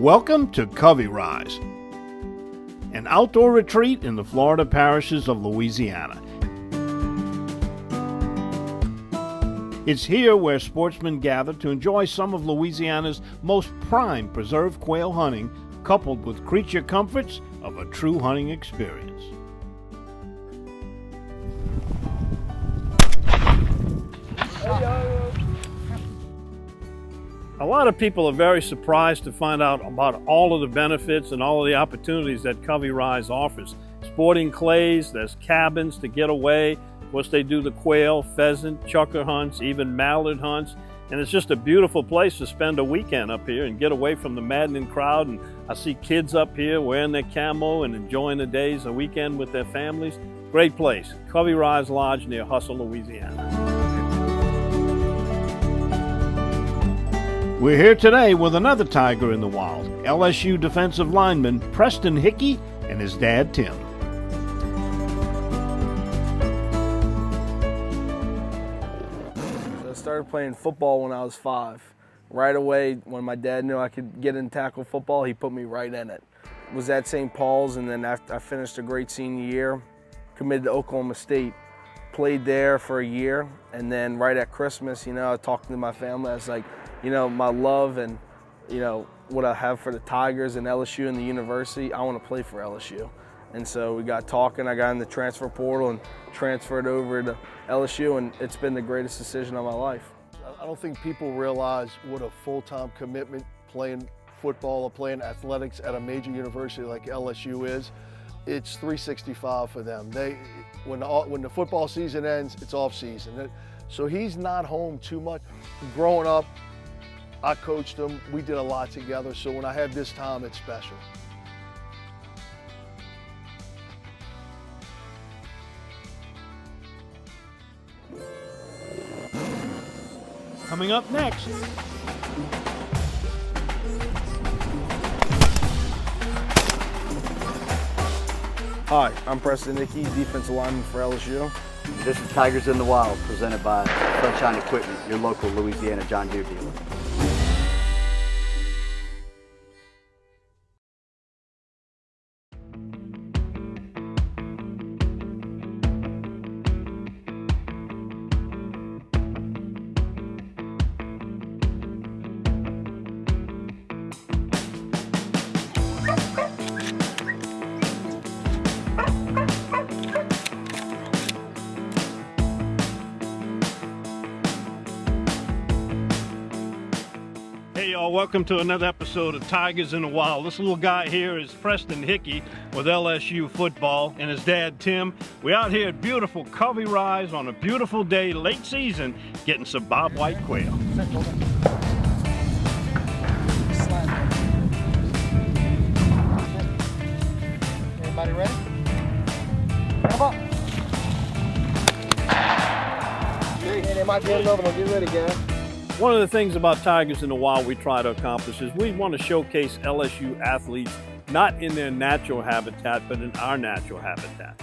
Welcome to Covey Rise, an outdoor retreat in the Florida parishes of Louisiana. It's here where sportsmen gather to enjoy some of Louisiana's most prime preserved quail hunting, coupled with creature comforts of a true hunting experience. A lot of people are very surprised to find out about all of the benefits and all of the opportunities that Covey Rise offers. Sporting clays, there's cabins to get away. Of course, they do the quail, pheasant, chukar hunts, even mallard hunts. And it's just a beautiful place to spend a weekend up here and get away from the maddening crowd. And I see kids up here wearing their camo and enjoying the days, a weekend with their families. Great place, Covey Rise Lodge near Hustle, Louisiana. We're here today with another tiger in the wild, LSU defensive lineman Preston Hickey and his dad, Tim. I started playing football when I was 5. Right away, when my dad knew I could get in tackle football, he put me right in it. Was at St. Paul's, and then after I finished a great senior year, committed to Oklahoma State. Played there for a year, and then right at Christmas, I talked to my family. I was like, my love and, what I have for the Tigers and LSU and the university, I want to play for LSU. And so we got talking, I got in the transfer portal and transferred over to LSU, and it's been the greatest decision of my life. I don't think people realize what a full-time commitment playing football or playing athletics at a major university like LSU is. It's 365 for them. When the football season ends, it's off season. So he's not home too much. Growing up, I coached him. We did a lot together. So when I have this time, it's special. Coming up next. Hi, I'm Preston Hickey, defensive lineman for LSU. This is Tigers in the Wild, presented by Sunshine Equipment, your local Louisiana John Deere dealer. Hey y'all, welcome to another episode of Tigers in the Wild. This little guy here is Preston Hickey with LSU football and his dad Tim. We're out here at beautiful Covey Rise on a beautiful day, late season, getting some bobwhite quail. Everybody ready? Come on. Hey, they might be over. Get ready, guys. One of the things about Tigers in the Wild we try to accomplish is we want to showcase LSU athletes not in their natural habitat, but in our natural habitat.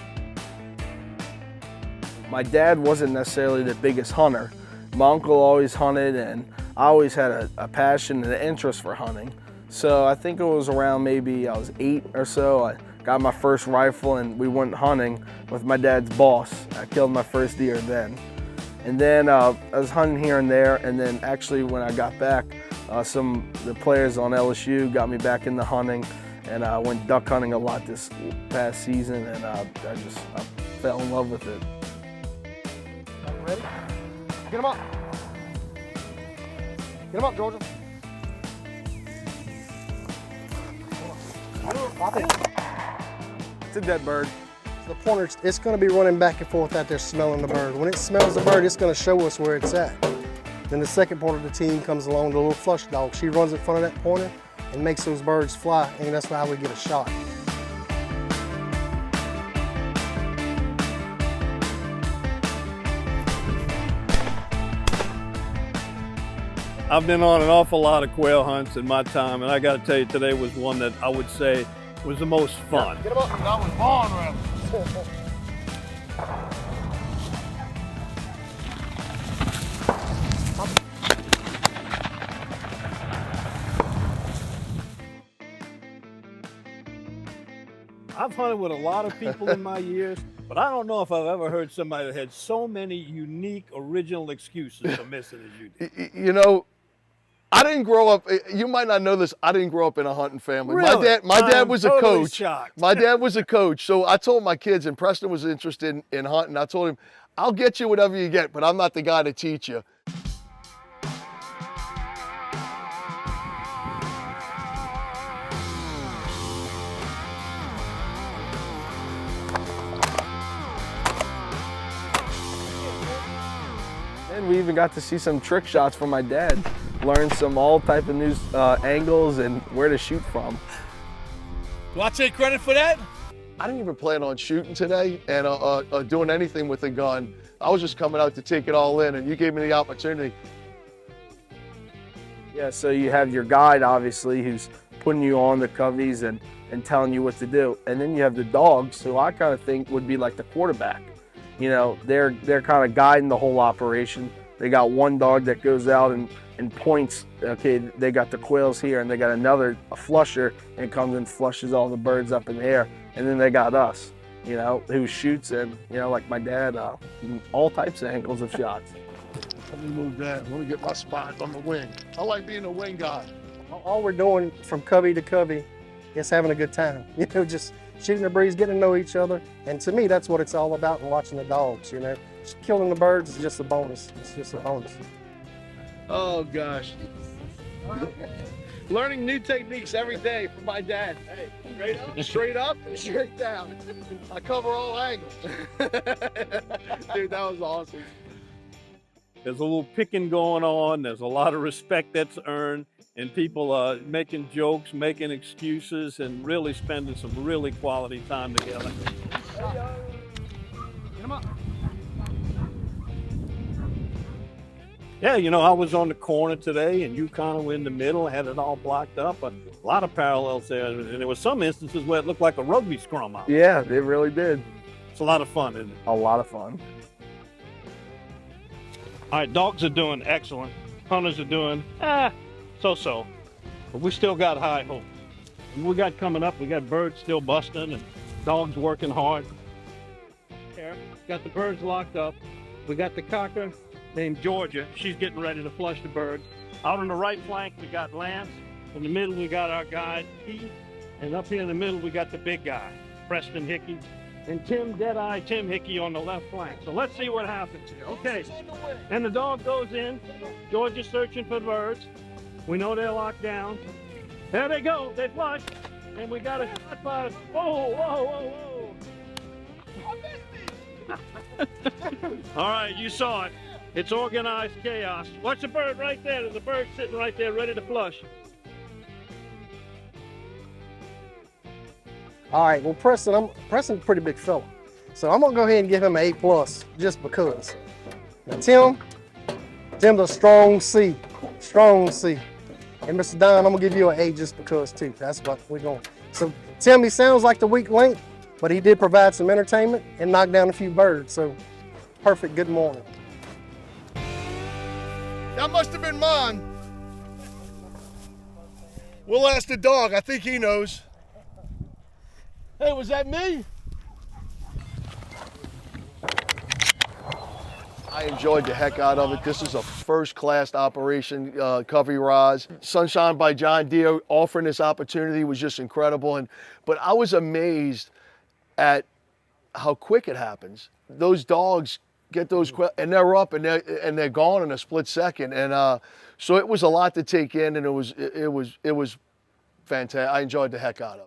My dad wasn't necessarily the biggest hunter. My uncle always hunted, and I always had a passion and an interest for hunting. So I think it was around maybe I was 8 or so. I got my first rifle and we went hunting with my dad's boss. I killed my first deer then. And then I was hunting here and there, and then actually when I got back, some of the players on LSU got me back into hunting, and I went duck hunting a lot this past season, and I fell in love with it. Ready? Get him up. Get him up, Georgia. Pop it. It's a dead bird. The pointer, it's going to be running back and forth out there smelling the bird. When it smells the bird, it's going to show us where it's at. Then the second part of the team comes along, the little flush dog. She runs in front of that pointer and makes those birds fly, and that's how we get a shot. I've been on an awful lot of quail hunts in my time, and I got to tell you, today was one that I would say was the most fun. Get him up. That was born with him. I've hunted with a lot of people in my years, but I don't know if I've ever heard somebody that had so many unique, original excuses for missing as you did. You know, I didn't grow up, you might not know this, I didn't grow up in a hunting family. Really? My dad was a totally coach. shocked. My dad was a coach. So I told my kids, and Preston was interested in hunting, I told him, I'll get you whatever you get, but I'm not the guy to teach you. And we even got to see some trick shots from my dad. Learn some all type of new angles and where to shoot from. Do I take credit for that? I didn't even plan on shooting today and doing anything with a gun. I was just coming out to take it all in, and you gave me the opportunity. Yeah, so you have your guide, obviously, who's putting you on the coveys and telling you what to do. And then you have the dogs, who I kind of think would be like the quarterback. You know, they're kind of guiding the whole operation. They got one dog that goes out and points, okay, they got the quails here, and they got a flusher, and comes and flushes all the birds up in the air. And then they got us, you know, who shoots, and, you know, like my dad, all types of angles of shots. Let me move that. Let me get my spot on the wing. I like being a wing guy. All we're doing from covey to covey is having a good time. You know, just shooting the breeze, getting to know each other. And to me, that's what it's all about, and watching the dogs, you know. Just killing the birds is just a bonus. It's just a bonus. Oh gosh. Learning new techniques every day from my dad. Hey, straight up, straight down. I cover all angles. Dude, that was awesome. There's a little picking going on. There's a lot of respect that's earned, and people are making jokes, making excuses, and really spending some really quality time together. Get him up. Yeah, you know, I was on the corner today, and you kind of were in the middle, had it all blocked up. But a lot of parallels there, and there were some instances where it looked like a rugby scrum out. Yeah, it really did. It's a lot of fun, isn't it? A lot of fun. All right, dogs are doing excellent. Hunters are doing, so-so. But we still got high hopes. We got coming up, we got birds still busting and dogs working hard. Here, got the birds locked up. We got the cocker named Georgia. She's getting ready to flush the bird. Out on the right flank, we got Lance. In the middle, we got our guide, Keith. And up here in the middle, we got the big guy, Preston Hickey. And Tim Hickey on the left flank. So let's see what happens here. Okay, and the dog goes in. Georgia's searching for the birds. We know they're locked down. There they go, they flush. And we got a shot by, whoa, whoa, whoa, whoa. All right, you saw it. It's organized chaos. Watch the bird right there. There's a bird sitting right there ready to flush. All right, well, Preston's a pretty big fella. So I'm gonna go ahead and give him an A+ just because. Now, Tim's a strong C. And Mr. Don, I'm gonna give you an A just because too. That's what we're going. So Tim, he sounds like the weak link, but he did provide some entertainment and knock down a few birds. So perfect, good morning. That must have been mine. We'll ask the dog. I think he knows. Hey, was that me? I enjoyed the heck out of it. This is a first-class operation, Covey Rise. Sunshine by John Deere offering this opportunity was just incredible. But I was amazed at how quick it happens. Those dogs get those quail, and they're up and they're gone in a split second. And so it was a lot to take in, and it was fantastic. I enjoyed the heck out of it.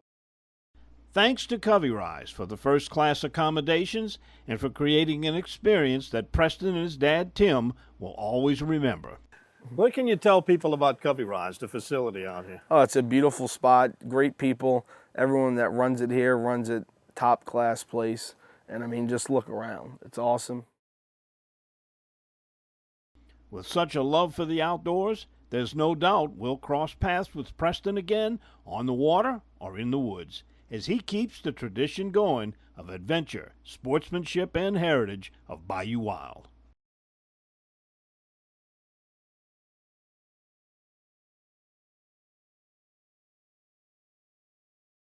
Thanks to Covey Rise for the first-class accommodations and for creating an experience that Preston and his dad, Tim, will always remember. What can you tell people about Covey Rise, the facility out here? Oh, it's a beautiful spot, great people. Everyone that runs it here runs it top-class place. And I mean, just look around. It's awesome. With such a love for the outdoors, there's no doubt we'll cross paths with Preston again on the water or in the woods, as he keeps the tradition going of adventure, sportsmanship, and heritage of Bayou Wild.